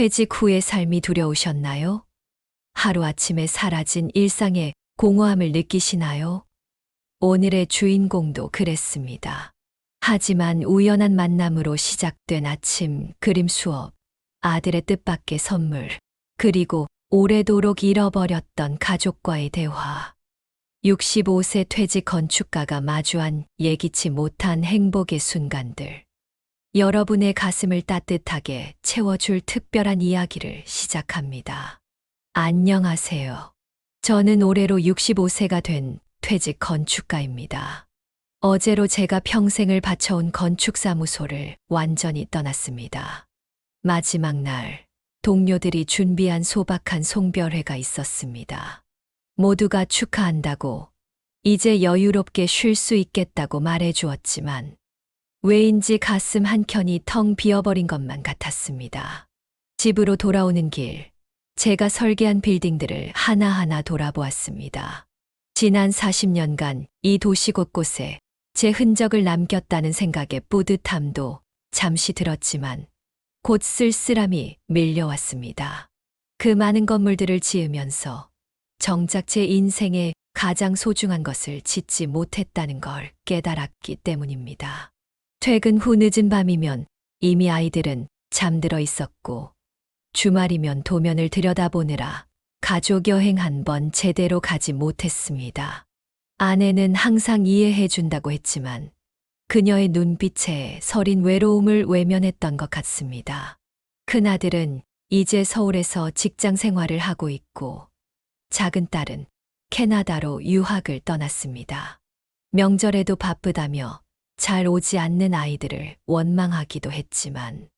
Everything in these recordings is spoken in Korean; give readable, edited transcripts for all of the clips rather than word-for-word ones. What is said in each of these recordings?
퇴직 후의 삶이 두려우셨나요? 하루아침에 사라진 일상의 공허함을 느끼시나요? 오늘의 주인공도 그랬습니다. 하지만 우연한 만남으로 시작된 아침 그림 수업, 아들의 뜻밖의 선물, 그리고 오래도록 잃어버렸던 가족과의 대화. 65세 퇴직 건축가가 마주한 예기치 못한 행복의 순간들. 여러분의 가슴을 따뜻하게 채워줄 특별한 이야기를 시작합니다. 안녕하세요. 저는 올해로 65세가 된 퇴직 건축가입니다. 어제로 제가 평생을 바쳐온 건축사무소를 완전히 떠났습니다. 마지막 날, 동료들이 준비한 소박한 송별회가 있었습니다. 모두가 축하한다고, 이제 여유롭게 쉴 수 있겠다고 말해 주었지만, 왜인지 가슴 한켠이 텅 비어버린 것만 같았습니다. 집으로 돌아오는 길, 제가 설계한 빌딩들을 하나하나 돌아보았습니다. 지난 40년간 이 도시 곳곳에 제 흔적을 남겼다는 생각에 뿌듯함도 잠시 들었지만 곧 쓸쓸함이 밀려왔습니다. 그 많은 건물들을 지으면서 정작 제 인생에 가장 소중한 것을 짓지 못했다는 걸 깨달았기 때문입니다. 퇴근 후 늦은 밤이면 이미 아이들은 잠들어 있었고 주말이면 도면을 들여다보느라 가족 여행 한 번 제대로 가지 못했습니다. 아내는 항상 이해해 준다고 했지만 그녀의 눈빛에 서린 외로움을 외면했던 것 같습니다. 큰아들은 이제 서울에서 직장 생활을 하고 있고 작은 딸은 캐나다로 유학을 떠났습니다. 명절에도 바쁘다며 잘 오지 않는 아이들을 원망하기도 했지만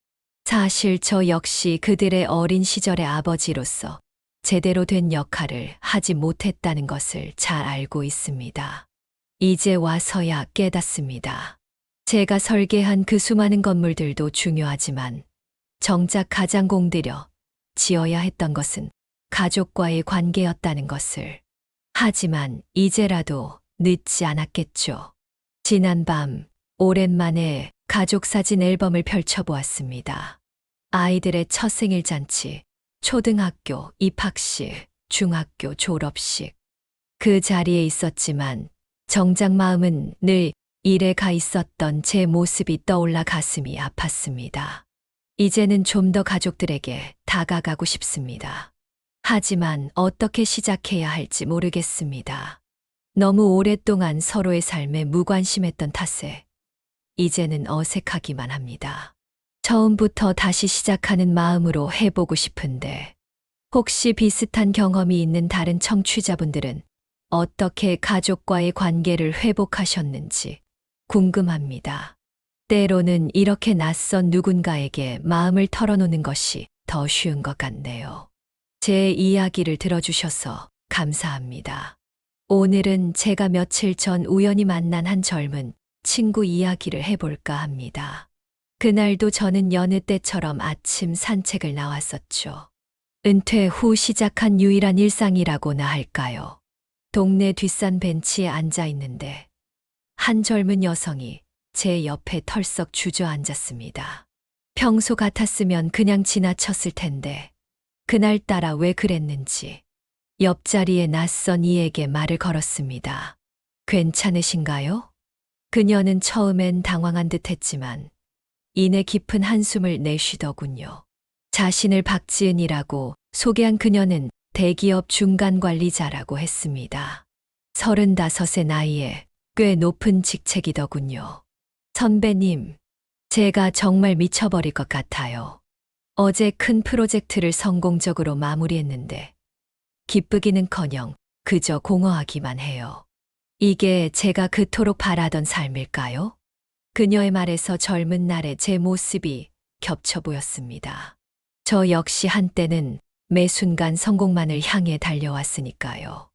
사실 저 역시 그들의 어린 시절의 아버지로서 제대로 된 역할을 하지 못했다는 것을 잘 알고 있습니다. 이제 와서야 깨닫습니다. 제가 설계한 그 수많은 건물들도 중요하지만 정작 가장 공들여 지어야 했던 것은 가족과의 관계였다는 것을. 하지만 이제라도 늦지 않았겠죠. 지난밤 오랜만에 가족 사진 앨범을 펼쳐보았습니다. 아이들의 첫 생일 잔치, 초등학교 입학식, 중학교 졸업식. 그 자리에 있었지만 정작 마음은 늘 일에 가 있었던 제 모습이 떠올라 가슴이 아팠습니다. 이제는 좀 더 가족들에게 다가가고 싶습니다. 하지만 어떻게 시작해야 할지 모르겠습니다. 너무 오랫동안 서로의 삶에 무관심했던 탓에 이제는 어색하기만 합니다. 처음부터 다시 시작하는 마음으로 해보고 싶은데 혹시 비슷한 경험이 있는 다른 청취자분들은 어떻게 가족과의 관계를 회복하셨는지 궁금합니다. 때로는 이렇게 낯선 누군가에게 마음을 털어놓는 것이 더 쉬운 것 같네요. 제 이야기를 들어주셔서 감사합니다. 오늘은 제가 며칠 전 우연히 만난 한 젊은 친구 이야기를 해볼까 합니다. 그날도 저는 여느 때처럼 아침 산책을 나왔었죠. 은퇴 후 시작한 유일한 일상이라고나 할까요? 동네 뒷산 벤치에 앉아 있는데 한 젊은 여성이 제 옆에 털썩 주저앉았습니다. 평소 같았으면 그냥 지나쳤을 텐데 그날따라 왜 그랬는지 옆자리에 낯선 이에게 말을 걸었습니다. 괜찮으신가요? 그녀는 처음엔 당황한 듯 했지만 이내 깊은 한숨을 내쉬더군요. 자신을 박지은이라고 소개한 그녀는 대기업 중간 관리자라고 했습니다. 35의 나이에 꽤 높은 직책이더군요. 선배님, 제가 정말 미쳐버릴 것 같아요. 어제 큰 프로젝트를 성공적으로 마무리했는데 기쁘기는커녕 그저 공허하기만 해요. 이게 제가 그토록 바라던 삶일까요? 그녀의 말에서 젊은 날의 제 모습이 겹쳐 보였습니다. 저 역시 한때는 매 순간 성공만을 향해 달려왔으니까요.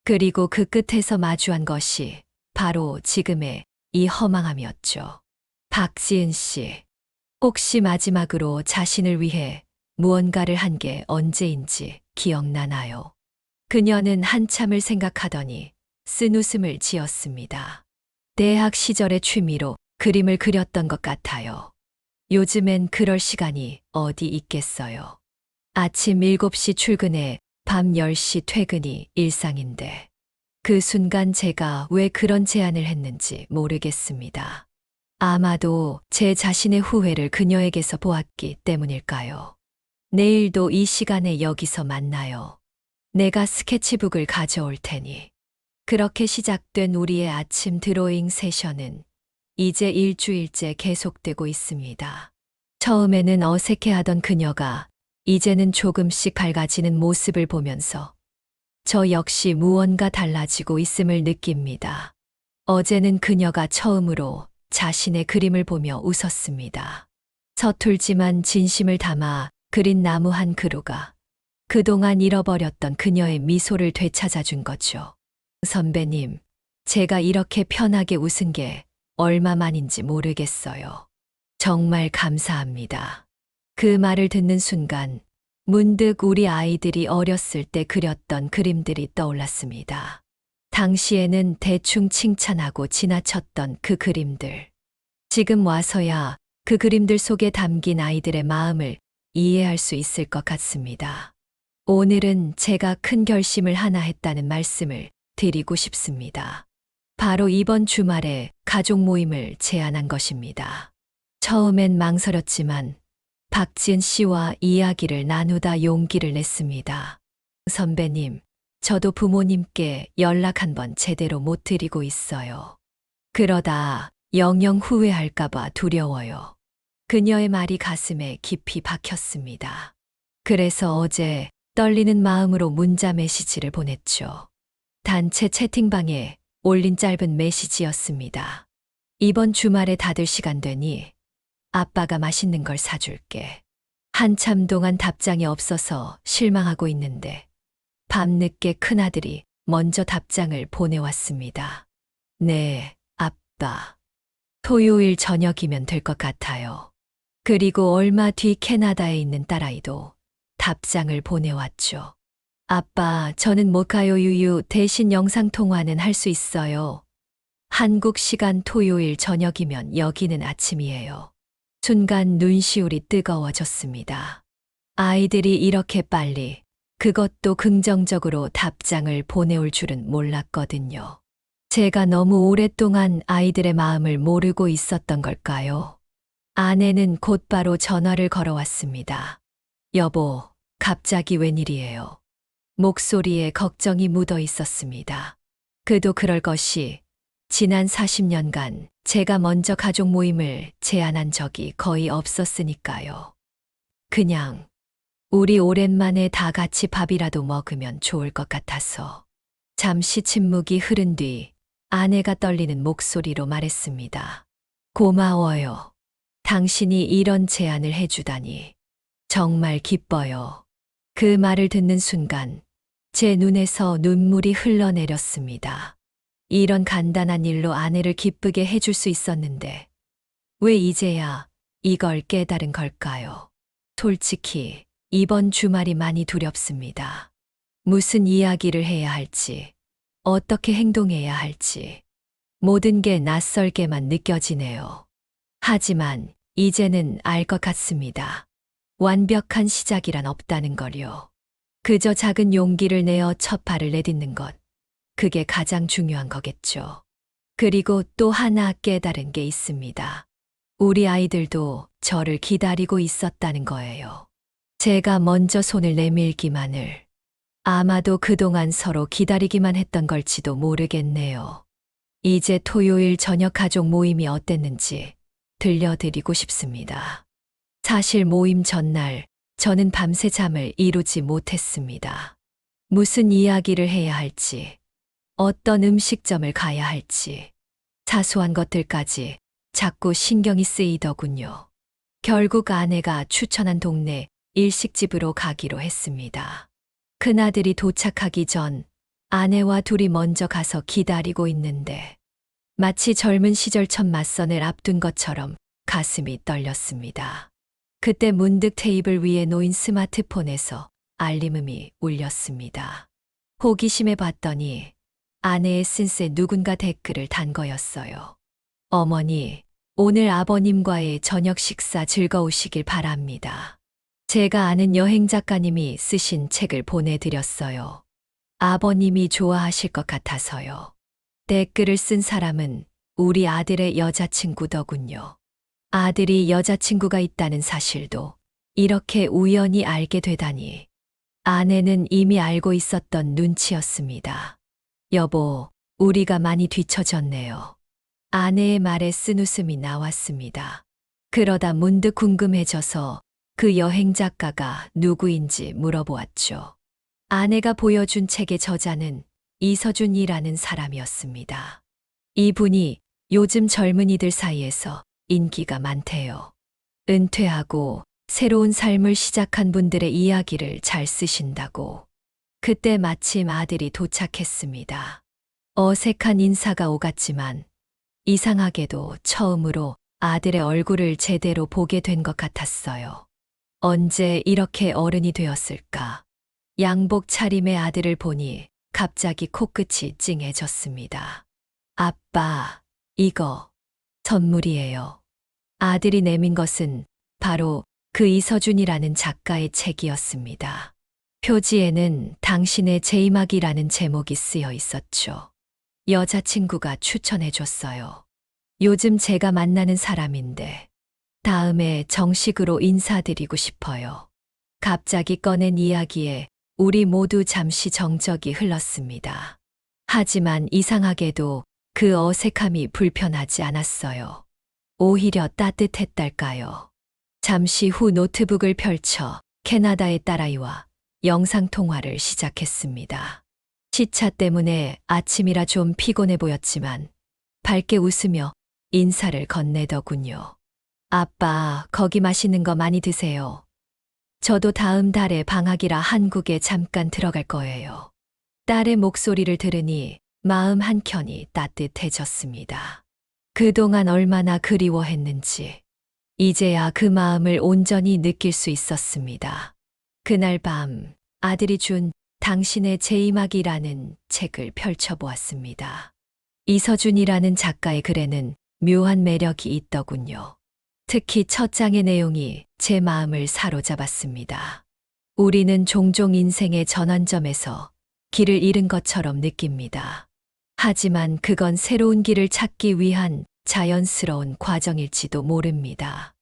그리고 그 끝에서 마주한 것이 바로 지금의 이 허망함이었죠. 박지은 씨, 혹시 마지막으로 자신을 위해 무언가를 한 게 언제인지 기억나나요? 그녀는 한참을 생각하더니 쓴웃음을 지었습니다. 대학 시절의 취미로 그림을 그렸던 것 같아요. 요즘엔 그럴 시간이 어디 있겠어요. 아침 7시 출근에 밤 10시 퇴근이 일상인데 그 순간 제가 왜 그런 제안을 했는지 모르겠습니다. 아마도 제 자신의 후회를 그녀에게서 보았기 때문일까요? 내일도 이 시간에 여기서 만나요. 내가 스케치북을 가져올 테니. 그렇게 시작된 우리의 아침 드로잉 세션은 이제 일주일째 계속되고 있습니다. 처음에는 어색해하던 그녀가 이제는 조금씩 밝아지는 모습을 보면서 저 역시 무언가 달라지고 있음을 느낍니다. 어제는 그녀가 처음으로 자신의 그림을 보며 웃었습니다. 서툴지만 진심을 담아 그린 나무 한 그루가 그동안 잃어버렸던 그녀의 미소를 되찾아준 거죠. 선배님, 제가 이렇게 편하게 웃은 게 얼마만인지 모르겠어요. 정말 감사합니다. 그 말을 듣는 순간 문득 우리 아이들이 어렸을 때 그렸던 그림들이 떠올랐습니다. 당시에는 대충 칭찬하고 지나쳤던 그 그림들. 지금 와서야 그 그림들 속에 담긴 아이들의 마음을 이해할 수 있을 것 같습니다. 오늘은 제가 큰 결심을 하나 했다는 말씀을 드리고 싶습니다. 바로 이번 주말에 가족 모임을 제안한 것입니다. 처음엔 망설였지만 박지은 씨와 이야기를 나누다 용기를 냈습니다. 선배님, 저도 부모님께 연락 한번 제대로 못 드리고 있어요. 그러다 영영 후회할까봐 두려워요. 그녀의 말이 가슴에 깊이 박혔습니다. 그래서 어제 떨리는 마음으로 문자 메시지를 보냈죠. 단체 채팅방에 올린 짧은 메시지였습니다. 이번 주말에 다들 시간 되니 아빠가 맛있는 걸 사줄게. 한참 동안 답장이 없어서 실망하고 있는데 밤늦게 큰아들이 먼저 답장을 보내왔습니다. 네, 아빠. 토요일 저녁이면 될 것 같아요. 그리고 얼마 뒤 캐나다에 있는 딸아이도 답장을 보내왔죠. 아빠, 저는 못 가요 유유. 대신 영상통화는 할 수 있어요. 한국 시간 토요일 저녁이면 여기는 아침이에요. 순간 눈시울이 뜨거워졌습니다. 아이들이 이렇게 빨리, 그것도 긍정적으로 답장을 보내올 줄은 몰랐거든요. 제가 너무 오랫동안 아이들의 마음을 모르고 있었던 걸까요? 아내는 곧바로 전화를 걸어왔습니다. 여보, 갑자기 웬일이에요? 목소리에 걱정이 묻어 있었습니다. 그도 그럴 것이 지난 40년간 제가 먼저 가족 모임을 제안한 적이 거의 없었으니까요. 그냥 우리 오랜만에 다 같이 밥이라도 먹으면 좋을 것 같아서. 잠시 침묵이 흐른 뒤 아내가 떨리는 목소리로 말했습니다. 고마워요. 당신이 이런 제안을 해주다니. 정말 기뻐요. 그 말을 듣는 순간 제 눈에서 눈물이 흘러내렸습니다. 이런 간단한 일로 아내를 기쁘게 해줄 수 있었는데 왜 이제야 이걸 깨달은 걸까요? 솔직히 이번 주말이 많이 두렵습니다. 무슨 이야기를 해야 할지, 어떻게 행동해야 할지 모든 게 낯설게만 느껴지네요. 하지만 이제는 알 것 같습니다. 완벽한 시작이란 없다는 걸요. 그저 작은 용기를 내어 첫 발을 내딛는 것. 그게 가장 중요한 거겠죠. 그리고 또 하나 깨달은 게 있습니다. 우리 아이들도 저를 기다리고 있었다는 거예요. 제가 먼저 손을 내밀기만을. 아마도 그동안 서로 기다리기만 했던 걸지도 모르겠네요. 이제 토요일 저녁 가족 모임이 어땠는지 들려드리고 싶습니다. 사실 모임 전날 저는 밤새 잠을 이루지 못했습니다. 무슨 이야기를 해야 할지, 어떤 음식점을 가야 할지, 사소한 것들까지 자꾸 신경이 쓰이더군요. 결국 아내가 추천한 동네 일식집으로 가기로 했습니다. 큰아들이 도착하기 전 아내와 둘이 먼저 가서 기다리고 있는데 마치 젊은 시절 첫 맞선을 앞둔 것처럼 가슴이 떨렸습니다. 그때 문득 테이블 위에 놓인 스마트폰에서 알림음이 울렸습니다. 호기심에 봤더니 아내의 쓴새 누군가 댓글을 단 거였어요. 어머니, 오늘 아버님과의 저녁 식사 즐거우시길 바랍니다. 제가 아는 여행 작가님이 쓰신 책을 보내드렸어요. 아버님이 좋아하실 것 같아서요. 댓글을 쓴 사람은 우리 아들의 여자친구더군요. 아들이 여자친구가 있다는 사실도 이렇게 우연히 알게 되다니. 아내는 이미 알고 있었던 눈치였습니다. 여보, 우리가 많이 뒤처졌네요. 아내의 말에 쓴웃음이 나왔습니다. 그러다 문득 궁금해져서 그 여행 작가가 누구인지 물어보았죠. 아내가 보여준 책의 저자는 이서준이라는 사람이었습니다. 이분이 요즘 젊은이들 사이에서 인기가 많대요. 은퇴하고 새로운 삶을 시작한 분들의 이야기를 잘 쓰신다고. 그때 마침 아들이 도착했습니다. 어색한 인사가 오갔지만 이상하게도 처음으로 아들의 얼굴을 제대로 보게 된 것 같았어요. 언제 이렇게 어른이 되었을까? 양복 차림의 아들을 보니 갑자기 코끝이 찡해졌습니다. 아빠, 이거 선물이에요. 아들이 내민 것은 바로 그 이서준이라는 작가의 책이었습니다. 표지에는 당신의 제이막이라는 제목이 쓰여 있었죠. 여자친구가 추천해줬어요. 요즘 제가 만나는 사람인데 다음에 정식으로 인사드리고 싶어요. 갑자기 꺼낸 이야기에 우리 모두 잠시 정적이 흘렀습니다. 하지만 이상하게도 그 어색함이 불편하지 않았어요. 오히려 따뜻했달까요. 잠시 후 노트북을 펼쳐 캐나다의 딸아이와 영상통화를 시작했습니다. 시차 때문에 아침이라 좀 피곤해 보였지만 밝게 웃으며 인사를 건네더군요. 아빠, 거기 맛있는 거 많이 드세요. 저도 다음 달에 방학이라 한국에 잠깐 들어갈 거예요. 딸의 목소리를 들으니 마음 한켠이 따뜻해졌습니다. 그동안 얼마나 그리워했는지 이제야 그 마음을 온전히 느낄 수 있었습니다. 그날 밤 아들이 준 당신의 제이막이라는 책을 펼쳐보았습니다. 이서준이라는 작가의 글에는 묘한 매력이 있더군요. 특히 첫 장의 내용이 제 마음을 사로잡았습니다. 우리는 종종 인생의 전환점에서 길을 잃은 것처럼 느낍니다. 하지만 그건 새로운 길을 찾기 위한 자연스러운 과정일지도 모릅니다.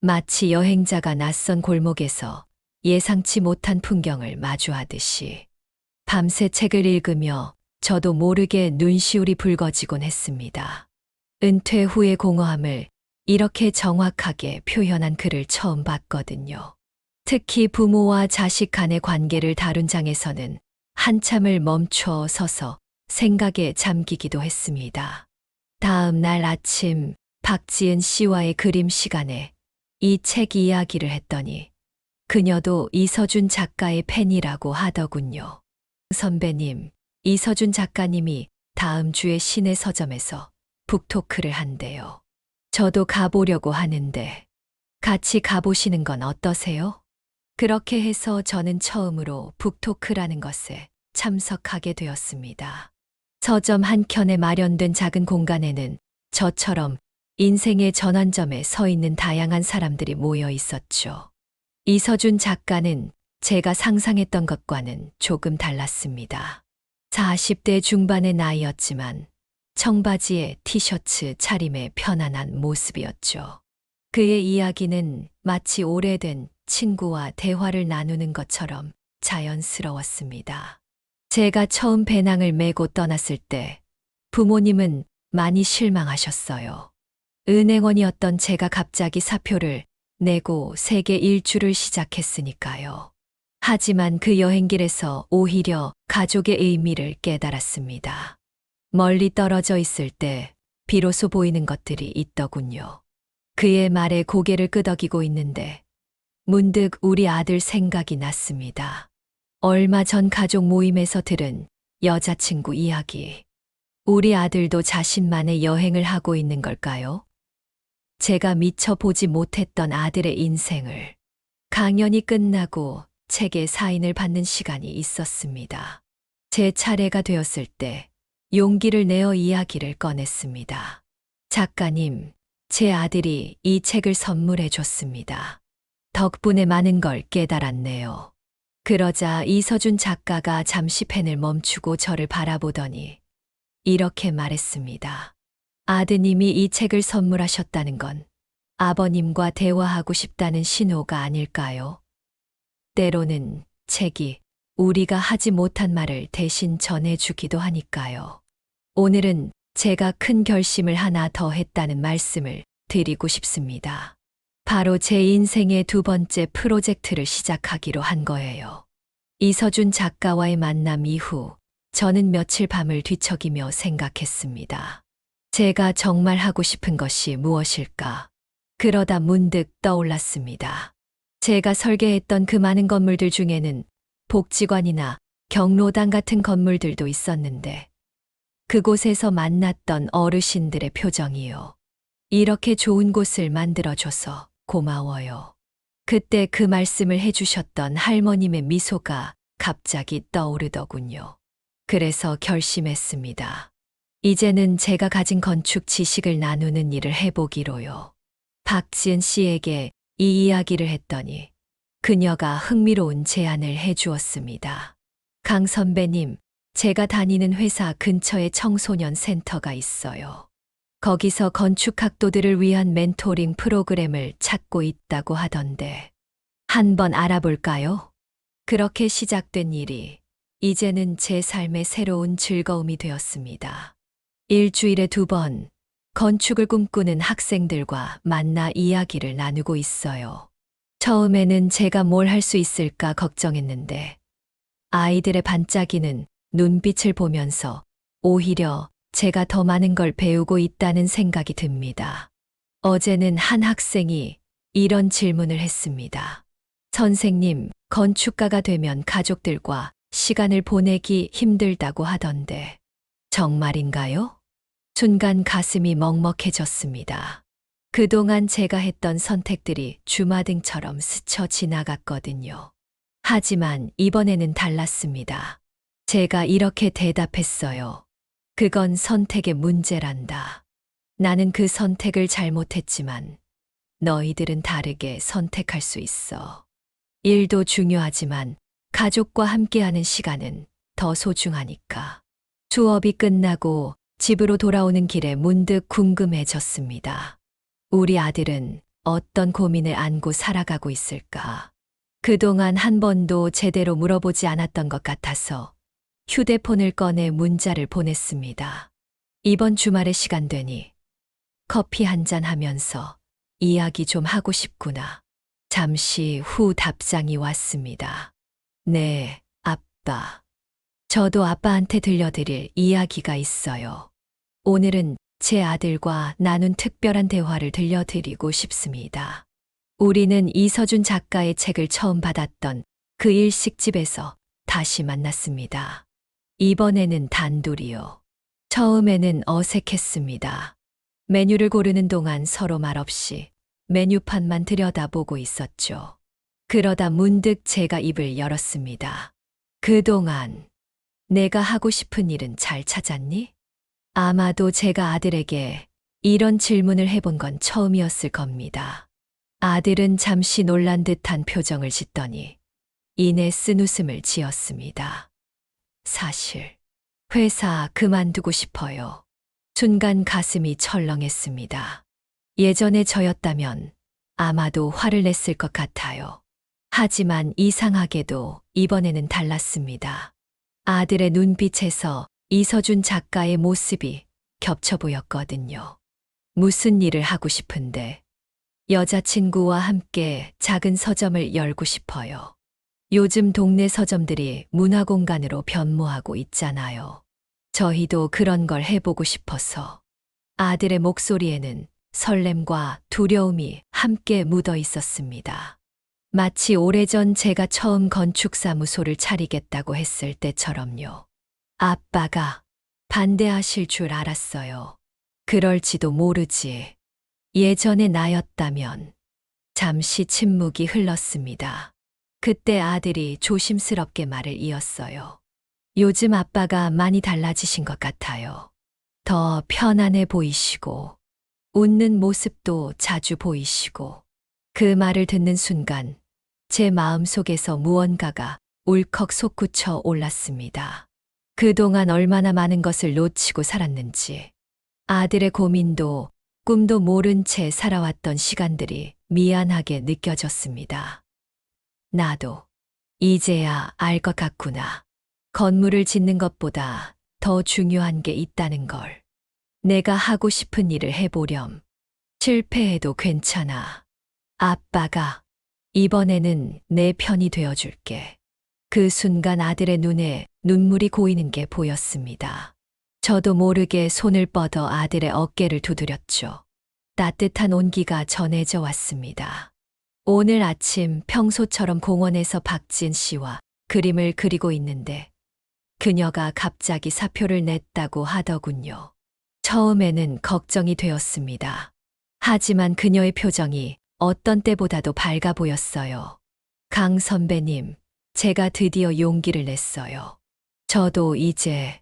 마치 여행자가 낯선 골목에서 예상치 못한 풍경을 마주하듯이. 밤새 책을 읽으며 저도 모르게 눈시울이 붉어지곤 했습니다. 은퇴 후의 공허함을 이렇게 정확하게 표현한 글을 처음 봤거든요. 특히 부모와 자식 간의 관계를 다룬 장에서는 한참을 멈춰 서서 생각에 잠기기도 했습니다. 다음 날 아침 박지은 씨와의 그림 시간에 이 책 이야기를 했더니 그녀도 이서준 작가의 팬이라고 하더군요. 선배님, 이서준 작가님이 다음 주에 시내 서점에서 북토크를 한대요. 저도 가보려고 하는데 같이 가보시는 건 어떠세요? 그렇게 해서 저는 처음으로 북토크라는 것에 참석하게 되었습니다. 서점 한켠에 마련된 작은 공간에는 저처럼 인생의 전환점에 서 있는 다양한 사람들이 모여 있었죠. 이서준 작가는 제가 상상했던 것과는 조금 달랐습니다. 40대 중반의 나이였지만 청바지에 티셔츠 차림의 편안한 모습이었죠. 그의 이야기는 마치 오래된 친구와 대화를 나누는 것처럼 자연스러웠습니다. 제가 처음 배낭을 메고 떠났을 때 부모님은 많이 실망하셨어요. 은행원이었던 제가 갑자기 사표를 내고 세계 일주를 시작했으니까요. 하지만 그 여행길에서 오히려 가족의 의미를 깨달았습니다. 멀리 떨어져 있을 때 비로소 보이는 것들이 있더군요. 그의 말에 고개를 끄덕이고 있는데 문득 우리 아들 생각이 났습니다. 얼마 전 가족 모임에서 들은 여자친구 이야기. 우리 아들도 자신만의 여행을 하고 있는 걸까요? 제가 미처 보지 못했던 아들의 인생을. 강연이 끝나고 책에 사인을 받는 시간이 있었습니다. 제 차례가 되었을 때 용기를 내어 이야기를 꺼냈습니다. 작가님, 제 아들이 이 책을 선물해 줬습니다. 덕분에 많은 걸 깨달았네요. 그러자 이서준 작가가 잠시 펜을 멈추고 저를 바라보더니 이렇게 말했습니다. 아드님이 이 책을 선물하셨다는 건 아버님과 대화하고 싶다는 신호가 아닐까요? 때로는 책이 우리가 하지 못한 말을 대신 전해주기도 하니까요. 오늘은 제가 큰 결심을 하나 더 했다는 말씀을 드리고 싶습니다. 바로 제 인생의 두 번째 프로젝트를 시작하기로 한 거예요. 이서준 작가와의 만남 이후 저는 며칠 밤을 뒤척이며 생각했습니다. 제가 정말 하고 싶은 것이 무엇일까? 그러다 문득 떠올랐습니다. 제가 설계했던 그 많은 건물들 중에는 복지관이나 경로당 같은 건물들도 있었는데 그곳에서 만났던 어르신들의 표정이요. 이렇게 좋은 곳을 만들어줘서 고마워요. 그때 그 말씀을 해주셨던 할머님의 미소가 갑자기 떠오르더군요. 그래서 결심했습니다. 이제는 제가 가진 건축 지식을 나누는 일을 해보기로요. 박지은 씨에게 이 이야기를 했더니 그녀가 흥미로운 제안을 해주었습니다. 강 선배님, 제가 다니는 회사 근처에 청소년 센터가 있어요. 거기서 건축학도들을 위한 멘토링 프로그램을 찾고 있다고 하던데 한번 알아볼까요? 그렇게 시작된 일이 이제는 제 삶의 새로운 즐거움이 되었습니다. 일주일에 2번 건축을 꿈꾸는 학생들과 만나 이야기를 나누고 있어요. 처음에는 제가 뭘 할 수 있을까 걱정했는데 아이들의 반짝이는 눈빛을 보면서 오히려 제가 더 많은 걸 배우고 있다는 생각이 듭니다. 어제는 한 학생이 이런 질문을 했습니다. 선생님, 건축가가 되면 가족들과 시간을 보내기 힘들다고 하던데 정말인가요? 순간 가슴이 먹먹해졌습니다. 그동안 제가 했던 선택들이 주마등처럼 스쳐 지나갔거든요. 하지만 이번에는 달랐습니다. 제가 이렇게 대답했어요. 그건 선택의 문제란다. 나는 그 선택을 잘못했지만 너희들은 다르게 선택할 수 있어. 일도 중요하지만 가족과 함께하는 시간은 더 소중하니까. 수업이 끝나고 집으로 돌아오는 길에 문득 궁금해졌습니다. 우리 아들은 어떤 고민을 안고 살아가고 있을까? 그동안 한 번도 제대로 물어보지 않았던 것 같아서 휴대폰을 꺼내 문자를 보냈습니다. 이번 주말에 시간 되니 커피 한잔 하면서 이야기 좀 하고 싶구나. 잠시 후 답장이 왔습니다. 네, 아빠. 저도 아빠한테 들려드릴 이야기가 있어요. 오늘은 제 아들과 나눈 특별한 대화를 들려드리고 싶습니다. 우리는 이서준 작가의 책을 처음 받았던 그 일식집에서 다시 만났습니다. 이번에는 단둘이요. 처음에는 어색했습니다. 메뉴를 고르는 동안 서로 말없이 메뉴판만 들여다보고 있었죠. 그러다 문득 제가 입을 열었습니다. 그동안 내가 하고 싶은 일은 잘 찾았니? 아마도 제가 아들에게 이런 질문을 해본 건 처음이었을 겁니다. 아들은 잠시 놀란 듯한 표정을 짓더니 이내 쓴웃음을 지었습니다. 사실 회사 그만두고 싶어요. 순간 가슴이 철렁했습니다. 예전에 저였다면 아마도 화를 냈을 것 같아요. 하지만 이상하게도 이번에는 달랐습니다. 아들의 눈빛에서 이서준 작가의 모습이 겹쳐 보였거든요. 무슨 일을 하고 싶은데? 여자친구와 함께 작은 서점을 열고 싶어요. 요즘 동네 서점들이 문화공간으로 변모하고 있잖아요. 저희도 그런 걸 해보고 싶어서. 아들의 목소리에는 설렘과 두려움이 함께 묻어 있었습니다. 마치 오래전 제가 처음 건축사무소를 차리겠다고 했을 때처럼요. 아빠가 반대하실 줄 알았어요. 그럴지도 모르지. 예전의 나였다면. 잠시 침묵이 흘렀습니다. 그때 아들이 조심스럽게 말을 이었어요. 요즘 아빠가 많이 달라지신 것 같아요. 더 편안해 보이시고, 웃는 모습도 자주 보이시고, 그 말을 듣는 순간 제 마음속에서 무언가가 울컥 솟구쳐 올랐습니다. 그동안 얼마나 많은 것을 놓치고 살았는지, 아들의 고민도 꿈도 모른 채 살아왔던 시간들이 미안하게 느껴졌습니다. 나도 이제야 알 것 같구나. 건물을 짓는 것보다 더 중요한 게 있다는 걸. 내가 하고 싶은 일을 해보렴. 실패해도 괜찮아. 아빠가 이번에는 내 편이 되어줄게. 그 순간 아들의 눈에 눈물이 고이는 게 보였습니다. 저도 모르게 손을 뻗어 아들의 어깨를 두드렸죠. 따뜻한 온기가 전해져 왔습니다. 오늘 아침 평소처럼 공원에서 박진 씨와 그림을 그리고 있는데 그녀가 갑자기 사표를 냈다고 하더군요. 처음에는 걱정이 되었습니다. 하지만 그녀의 표정이 어떤 때보다도 밝아 보였어요. 강 선배님, 제가 드디어 용기를 냈어요. 저도 이제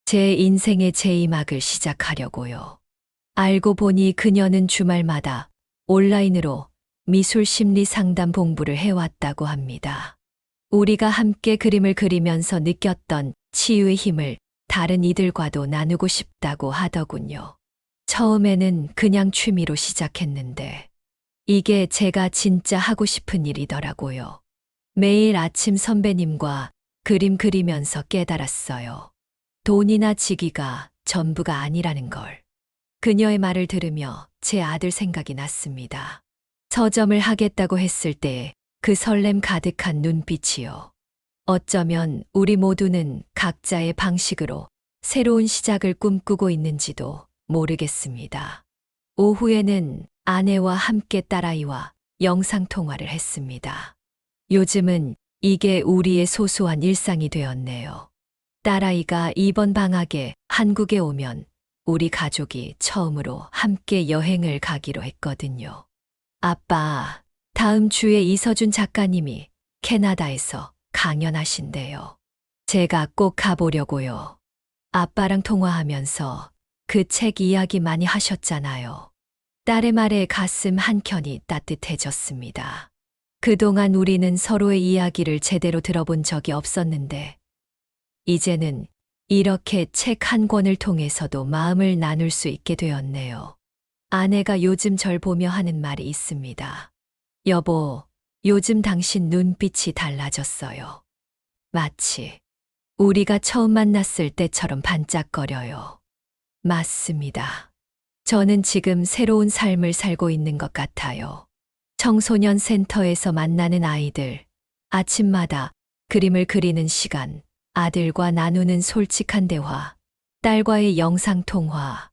제 인생의 제2막을 시작하려고요. 알고 보니 그녀는 주말마다 온라인으로 미술 심리 상담 공부를 해왔다고 합니다. 우리가 함께 그림을 그리면서 느꼈던 치유의 힘을 다른 이들과도 나누고 싶다고 하더군요. 처음에는 그냥 취미로 시작했는데 이게 제가 진짜 하고 싶은 일이더라고요. 매일 아침 선배님과 그림 그리면서 깨달았어요. 돈이나 직위가 전부가 아니라는 걸. 그녀의 말을 들으며 제 아들 생각이 났습니다. 서점을 하겠다고 했을 때 그 설렘 가득한 눈빛이요. 어쩌면 우리 모두는 각자의 방식으로 새로운 시작을 꿈꾸고 있는지도 모르겠습니다. 오후에는 아내와 함께 딸아이와 영상통화를 했습니다. 요즘은 이게 우리의 소소한 일상이 되었네요. 딸아이가 이번 방학에 한국에 오면 우리 가족이 처음으로 함께 여행을 가기로 했거든요. 아빠, 다음 주에 이서준 작가님이 캐나다에서 강연하신대요. 제가 꼭 가보려고요. 아빠랑 통화하면서 그 책 이야기 많이 하셨잖아요. 딸의 말에 가슴 한켠이 따뜻해졌습니다. 그동안 우리는 서로의 이야기를 제대로 들어본 적이 없었는데, 이제는 이렇게 책 한 권을 통해서도 마음을 나눌 수 있게 되었네요. 아내가 요즘 절 보며 하는 말이 있습니다. 여보, 요즘 당신 눈빛이 달라졌어요. 마치 우리가 처음 만났을 때처럼 반짝거려요. 맞습니다. 저는 지금 새로운 삶을 살고 있는 것 같아요. 청소년 센터에서 만나는 아이들, 아침마다 그림을 그리는 시간, 아들과 나누는 솔직한 대화, 딸과의 영상통화.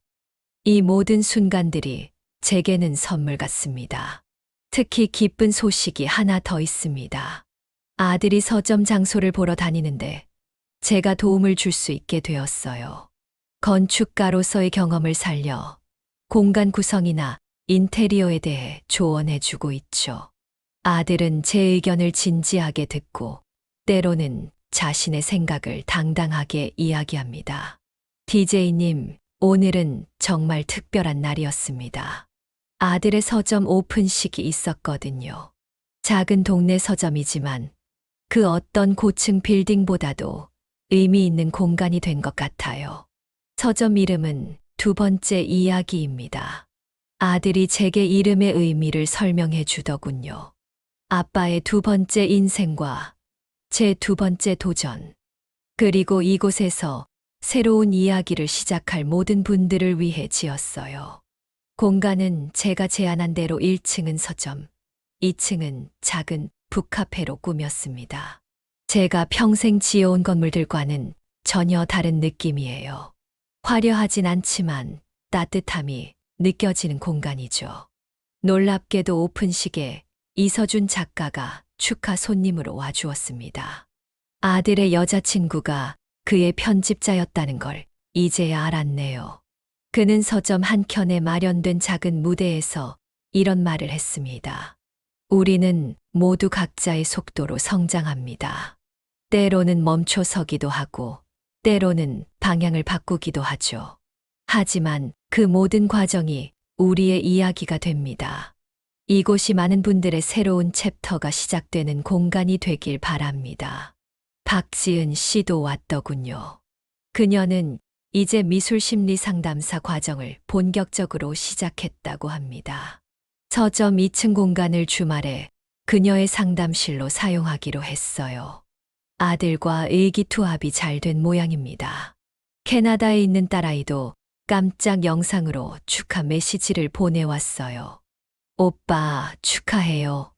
이 모든 순간들이 제게는 선물 같습니다. 특히 기쁜 소식이 하나 더 있습니다. 아들이 서점 장소를 보러 다니는데 제가 도움을 줄 수 있게 되었어요. 건축가로서의 경험을 살려 공간 구성이나 인테리어에 대해 조언해주고 있죠. 아들은 제 의견을 진지하게 듣고 때로는 자신의 생각을 당당하게 이야기합니다. DJ님, 오늘은 정말 특별한 날이었습니다. 아들의 서점 오픈식이 있었거든요. 작은 동네 서점이지만 그 어떤 고층 빌딩보다도 의미 있는 공간이 된 것 같아요. 서점 이름은 두 번째 이야기입니다. 아들이 제게 이름의 의미를 설명해 주더군요. 아빠의 두 번째 인생과 제 두 번째 도전, 그리고 이곳에서 새로운 이야기를 시작할 모든 분들을 위해 지었어요. 공간은 제가 제안한 대로 1층은 서점, 2층은 작은 북카페로 꾸몄습니다. 제가 평생 지어온 건물들과는 전혀 다른 느낌이에요. 화려하진 않지만 따뜻함이 느껴지는 공간이죠. 놀랍게도 오픈식에 이서준 작가가 축하 손님으로 와주었습니다. 아들의 여자친구가 그의 편집자였다는 걸 이제야 알았네요. 그는 서점 한켠에 마련된 작은 무대에서 이런 말을 했습니다. 우리는 모두 각자의 속도로 성장합니다. 때로는 멈춰서기도 하고, 때로는 방향을 바꾸기도 하죠. 하지만 그 모든 과정이 우리의 이야기가 됩니다. 이곳이 많은 분들의 새로운 챕터가 시작되는 공간이 되길 바랍니다. 박지은 씨도 왔더군요. 그녀는 이제 미술 심리 상담사 과정을 본격적으로 시작했다고 합니다. 서점 2층 공간을 주말에 그녀의 상담실로 사용하기로 했어요. 아들과 의기투합이 잘 된 모양입니다. 캐나다에 있는 딸아이도 깜짝 영상으로 축하 메시지를 보내왔어요. 오빠, 축하해요.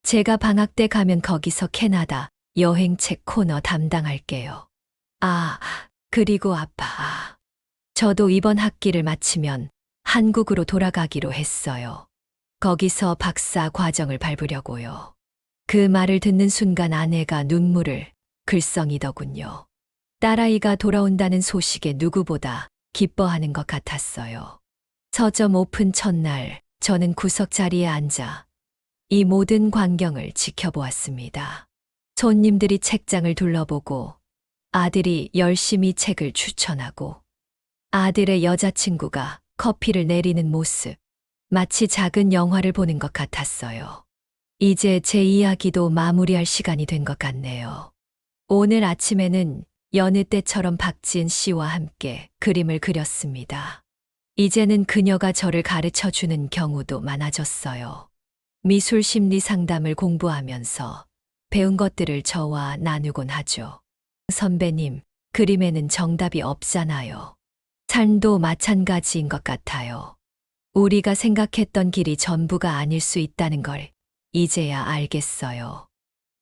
제가 방학 때 가면 거기서 캐나다 여행책 코너 담당할게요. 아, 그리고 아빠. 저도 이번 학기를 마치면 한국으로 돌아가기로 했어요. 거기서 박사 과정을 밟으려고요. 그 말을 듣는 순간 아내가 눈물을 글썽이더군요. 딸아이가 돌아온다는 소식에 누구보다 기뻐하는 것 같았어요. 서점 오픈 첫날, 저는 구석 자리에 앉아 이 모든 광경을 지켜보았습니다. 손님들이 책장을 둘러보고 아들이 열심히 책을 추천하고 아들의 여자친구가 커피를 내리는 모습, 마치 작은 영화를 보는 것 같았어요. 이제 제 이야기도 마무리할 시간이 된 것 같네요. 오늘 아침에는 여느 때처럼 박지은 씨와 함께 그림을 그렸습니다. 이제는 그녀가 저를 가르쳐 주는 경우도 많아졌어요. 미술 심리 상담을 공부하면서 배운 것들을 저와 나누곤 하죠. 선배님, 그림에는 정답이 없잖아요. 삶도 마찬가지인 것 같아요. 우리가 생각했던 길이 전부가 아닐 수 있다는 걸 이제야 알겠어요.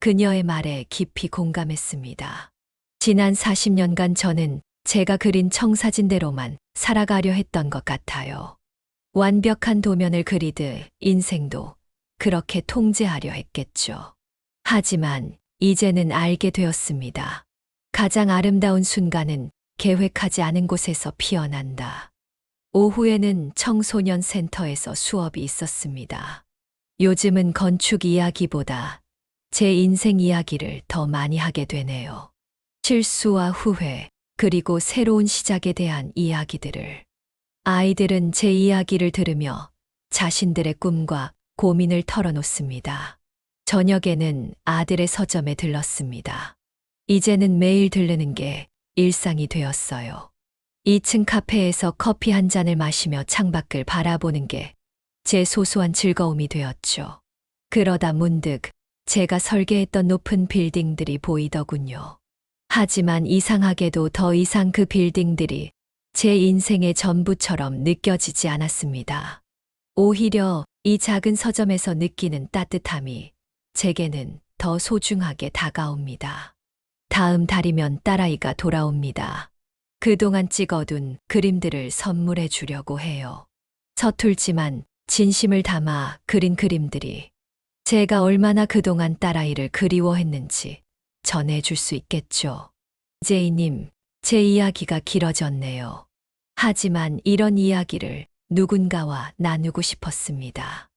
그녀의 말에 깊이 공감했습니다. 지난 40년간 저는 제가 그린 청사진대로만 살아가려 했던 것 같아요. 완벽한 도면을 그리듯 인생도 그렇게 통제하려 했겠죠. 하지만 이제는 알게 되었습니다. 가장 아름다운 순간은 계획하지 않은 곳에서 피어난다. 오후에는 청소년 센터에서 수업이 있었습니다. 요즘은 건축 이야기보다 제 인생 이야기를 더 많이 하게 되네요. 실수와 후회, 그리고 새로운 시작에 대한 이야기들을. 아이들은 제 이야기를 들으며 자신들의 꿈과 고민을 털어놓습니다. 저녁에는 아들의 서점에 들렀습니다. 이제는 매일 들르는 게 일상이 되었어요. 2층 카페에서 커피 한 잔을 마시며 창밖을 바라보는 게 제 소소한 즐거움이 되었죠. 그러다 문득 제가 설계했던 높은 빌딩들이 보이더군요. 하지만 이상하게도 더 이상 그 빌딩들이 제 인생의 전부처럼 느껴지지 않았습니다. 오히려 이 작은 서점에서 느끼는 따뜻함이 제게는 더 소중하게 다가옵니다. 다음 달이면 딸아이가 돌아옵니다. 그동안 찍어둔 그림들을 선물해 주려고 해요. 서툴지만 진심을 담아 그린 그림들이 제가 얼마나 그동안 딸아이를 그리워했는지 전해줄 수 있겠죠. 제이님, 제 이야기가 길어졌네요. 하지만 이런 이야기를 누군가와 나누고 싶었습니다.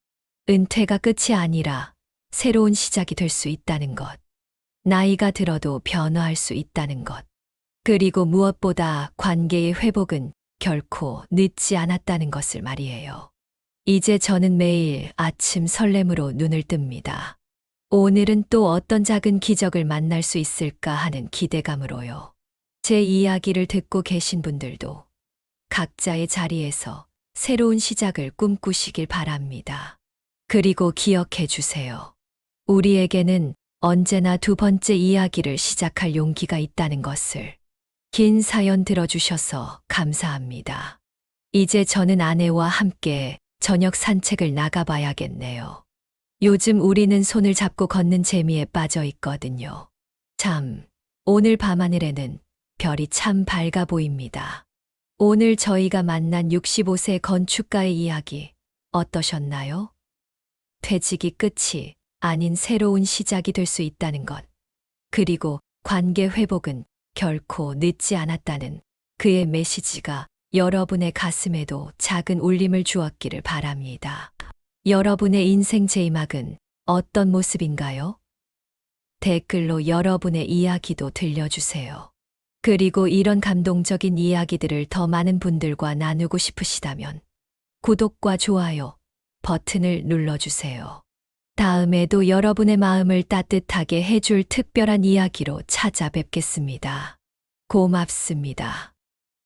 은퇴가 끝이 아니라 새로운 시작이 될 수 있다는 것. 나이가 들어도 변화할 수 있다는 것. 그리고 무엇보다 관계의 회복은 결코 늦지 않았다는 것을 말이에요. 이제 저는 매일 아침 설렘으로 눈을 뜹니다. 오늘은 또 어떤 작은 기적을 만날 수 있을까 하는 기대감으로요. 제 이야기를 듣고 계신 분들도 각자의 자리에서 새로운 시작을 꿈꾸시길 바랍니다. 그리고 기억해 주세요. 우리에게는 언제나 두 번째 이야기를 시작할 용기가 있다는 것을. 긴 사연 들어주셔서 감사합니다. 이제 저는 아내와 함께 저녁 산책을 나가봐야겠네요. 요즘 우리는 손을 잡고 걷는 재미에 빠져 있거든요. 참, 오늘 밤하늘에는 별이 참 밝아 보입니다. 오늘 저희가 만난 65세 건축가의 이야기 어떠셨나요? 퇴직이 끝이 아닌 새로운 시작이 될 수 있다는 것. 그리고 관계 회복은 결코 늦지 않았다는 그의 메시지가 여러분의 가슴에도 작은 울림을 주었기를 바랍니다. 여러분의 인생 제이막은 어떤 모습인가요? 댓글로 여러분의 이야기도 들려주세요. 그리고 이런 감동적인 이야기들을 더 많은 분들과 나누고 싶으시다면 구독과 좋아요, 버튼을 눌러주세요. 다음에도 여러분의 마음을 따뜻하게 해줄 특별한 이야기로 찾아뵙겠습니다. 고맙습니다.